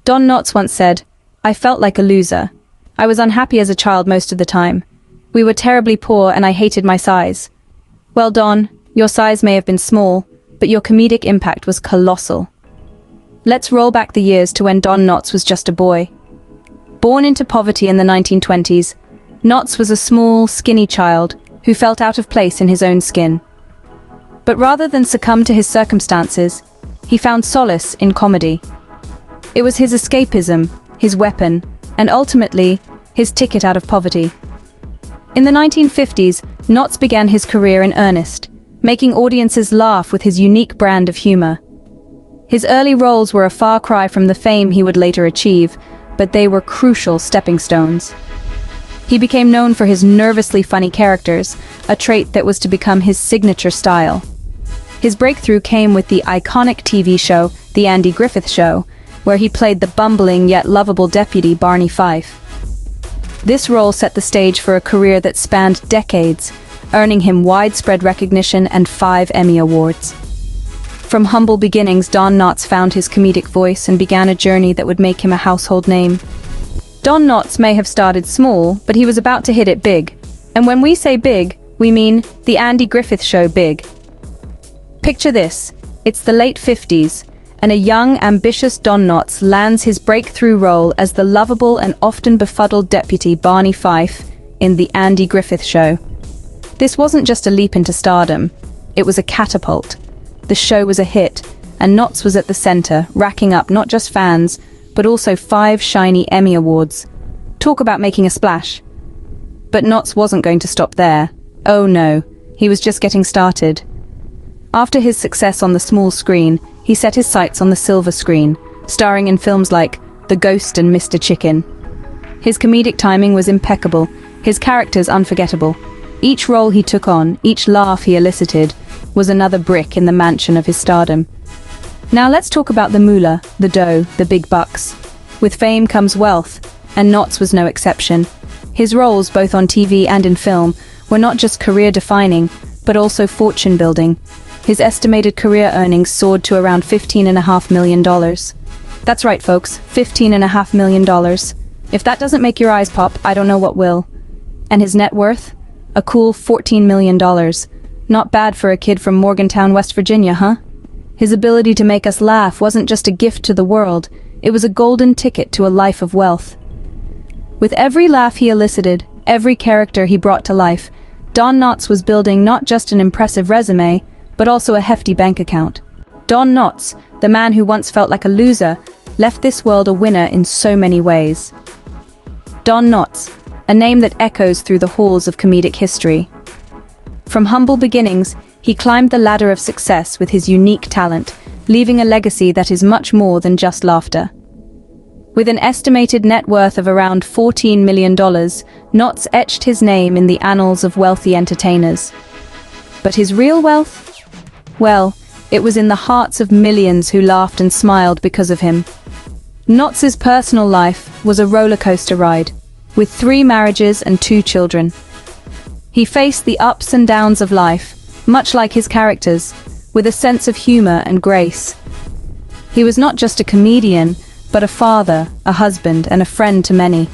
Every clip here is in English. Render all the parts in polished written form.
Don Knotts once said, "I felt like a loser. I was unhappy as a child most of the time. We were terribly poor and I hated my size." Well, Don, your size may have been small, but your comedic impact was colossal. Let's roll back the years to when Don Knotts was just a boy. Born into poverty in the 1920s, Knotts was a small, skinny child who felt out of place in his own skin. But rather than succumb to his circumstances, he found solace in comedy. It was his escapism, his weapon, and ultimately, his ticket out of poverty. In the 1950s, Knotts began his career in earnest, making audiences laugh with his unique brand of humor. His early roles were a far cry from the fame he would later achieve, but they were crucial stepping stones. He became known for his nervously funny characters, a trait that was to become his signature style. His breakthrough came with the iconic TV show, The Andy Griffith Show, where he played the bumbling yet lovable deputy Barney Fife. This role set the stage for a career that spanned decades, earning him widespread recognition and 5 Emmy Awards. From humble beginnings, Don Knotts found his comedic voice and began a journey that would make him a household name. Don Knotts may have started small, but he was about to hit it big. And when we say big, we mean The Andy Griffith Show big. Picture this, it's the late 50s, and a young, ambitious Don Knotts lands his breakthrough role as the lovable and often befuddled deputy Barney Fife in The Andy Griffith Show. This wasn't just a leap into stardom, it was a catapult. The show was a hit, and Knotts was at the center, racking up not just fans, but also 5 shiny Emmy Awards. Talk about making a splash. But Knotts wasn't going to stop there. Oh no, he was just getting started. After his success on the small screen, he set his sights on the silver screen, starring in films like The Ghost and Mr. Chicken. His comedic timing was impeccable, his characters unforgettable. Each role he took on, each laugh he elicited, was another brick in the mansion of his stardom. Now let's talk about the moolah, the dough, the big bucks. With fame comes wealth, and Knotts was no exception. His roles, both on TV and in film, were not just career-defining, but also fortune-building. His estimated career earnings soared to around $15.5 million. That's right, folks, $15.5 million. If that doesn't make your eyes pop, I don't know what will. And his net worth? A cool $14 million. Not bad for a kid from Morgantown, West Virginia, huh? His ability to make us laugh wasn't just a gift to the world, it was a golden ticket to a life of wealth. With every laugh he elicited, every character he brought to life, Don Knotts was building not just an impressive resume, but also a hefty bank account. Don Knotts, the man who once felt like a loser, left this world a winner in so many ways. Don Knotts, a name that echoes through the halls of comedic history. From humble beginnings, he climbed the ladder of success with his unique talent, leaving a legacy that is much more than just laughter. With an estimated net worth of around $14 million, Knotts etched his name in the annals of wealthy entertainers. But his real wealth? Well, it was in the hearts of millions who laughed and smiled because of him. Knotts' personal life was a roller coaster ride, with 3 marriages and 2 children. He faced the ups and downs of life, much like his characters, with a sense of humor and grace. He was not just a comedian, but a father, a husband, and a friend to many.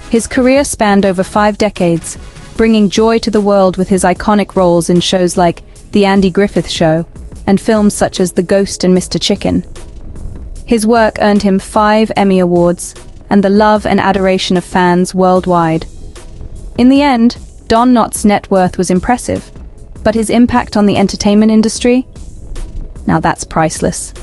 His career spanned over 5 decades, bringing joy to the world with his iconic roles in shows like The Andy Griffith Show and films such as The Ghost and Mr. Chicken. His work earned him 5 Emmy Awards and the love and adoration of fans worldwide. In the end, Don Knotts' net worth was impressive, but his impact on the entertainment industry? Now that's priceless.